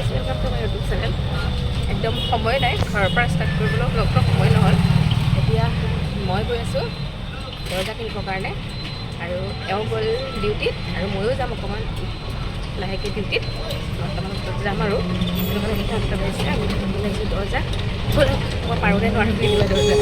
Guys welcome to my YouTube channel. একদম সময় নাই, ঘৰৰ পৰা ষ্টাৰ্ট কৰিবলৈ লগতো সময় নহ'ল। এতিয়া মই গৈ আছোঁ দৰ্জা কিনিবৰ কাৰণে, আৰু এওঁ গ'ল ডিউটিত আৰু ময়ো যাম অকণমান লাহেকৈ ডিউটিত 9টামান বজাত যাম। আৰু সেইটো কাৰণে এতিয়া 8টা বাজিছে, আমি লাগিছোঁ দৰ্জা মই পাৰোঁনে নোৱাৰোঁ বুলি দিবা দৰ্জা।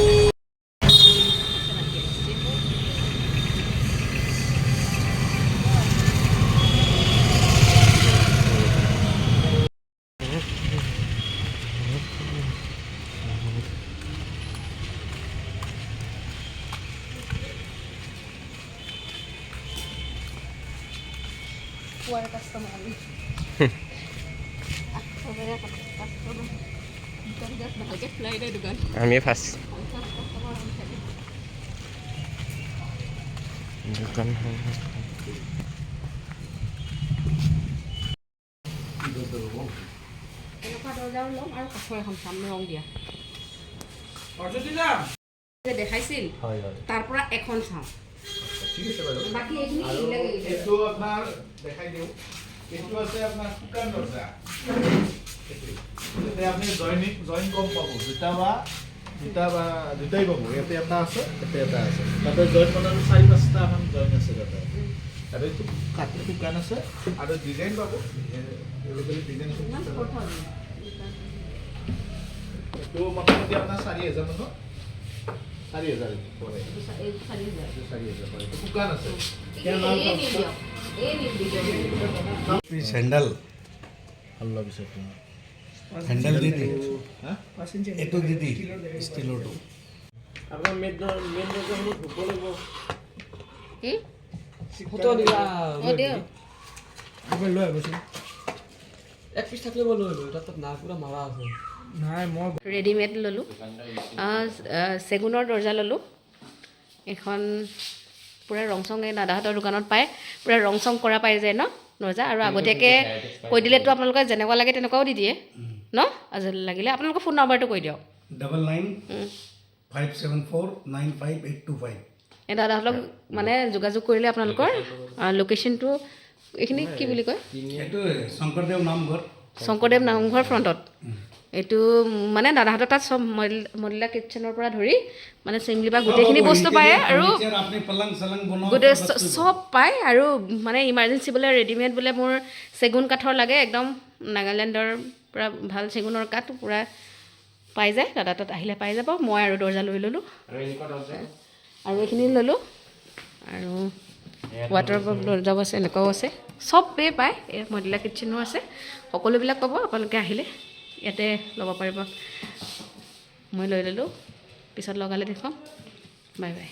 Kuar customer kami. Sebenarnya customer bukan gas bahagia fly deh dugaan. Kami pas. Dukan. Kenapa dojang lom? Aku kasih ham samne rong dia. Argentina. দেখাইছিল তাৰ পৰা এখন চাওঁ ঠিক আছে বাৰু বাকি এইখিনি এইটো আপোনাৰ দেখাই দিওঁ এইটো আছে আপোনাৰ কুকান দৰ্জা এতে আপুনি জইন কম পাব দুটাই পাব ইয়াতে এটা আছে ইয়াতে এটা আছে তাতে জইন বনালে 4-5টা মান জইন আছে তাতে আৰু এইটো কাঠৰ কুকান আছে আৰু ডিজাইন পাব এভেইলেবল ডিজাইন আছে এইটো মোটামুটি আপোনাৰ 4,000 মান 4,000 পৰে 4,000 পৰে কুকান আছে স্যান্ডেল ভাল লাগিছে হ্যান্ডেল দিদি এটো দিদি ষ্টিলৰটো আপোনাৰ মেইন দৰ্জা হলো ধুব লাগিব কি ফুটো দিলা অ দিও আপুনি লৈ আহিবচোন এক পিছ থাকিলে মই লৈ আহিলোঁ তাত না পুৰা মাৰা আছে নাই মই ৰেডিমেড ল'লোঁ চেগুনৰ দৰ্জা ল'লোঁ এখন পূৰা ৰং চং এই দাদাহঁতৰ দোকানত পায় পূৰা ৰং চং কৰা পাই যায় ন দৰ্জা আৰু আগতীয়াকৈ কৈ দিলেতো আপোনালোকে যেনেকুৱা লাগে তেনেকুৱাও দি দিয়ে ন আজি লাগিলে আপোনালোকৰ ফোন নম্বৰটো কৈ দিয়ক 9957495825 এই দাদাহঁতক মানে যোগাযোগ কৰিলে আপোনালোকৰ লোকেশ্যনটো এইখিনি কি বুলি কয় এটো শংকৰদেৱ নামঘৰ ফ্ৰণ্টত এইটো মানে দাদাহঁতৰ তাত চব মডেলা কিটচেনৰ পৰা ধৰি মানে চিমলি বা গোটেইখিনি বস্তু পায় আৰু আপুনি পলং সলং বনোৱা গোটেই চব পায় আৰু মানে ইমাৰ্জেঞ্চি বোলে ৰেডিমেড বোলে মোৰ চেগুন কাঠৰ লাগে একদম নাগালেণ্ডৰ পৰা ভাল চেগুনৰ কাঠ পূৰা পাই যায় দাদা তাত আহিলে পাই যাব মই আৰু দৰ্জা লৈ ল'লোঁ আৰু এইখিনি ল'লোঁ আৰু ৱাটাৰ দৰ্জাও আছে এনেকুৱাও আছে চবেই পায় এই মডেলা কিটচেনো আছে সকলোবিলাক পাব আপোনালোকে আহিলে ইয়াতে ল'ব পাৰিব মই লৈ ল'লোঁ পিছত লগালে দেখুৱাম বাই বাই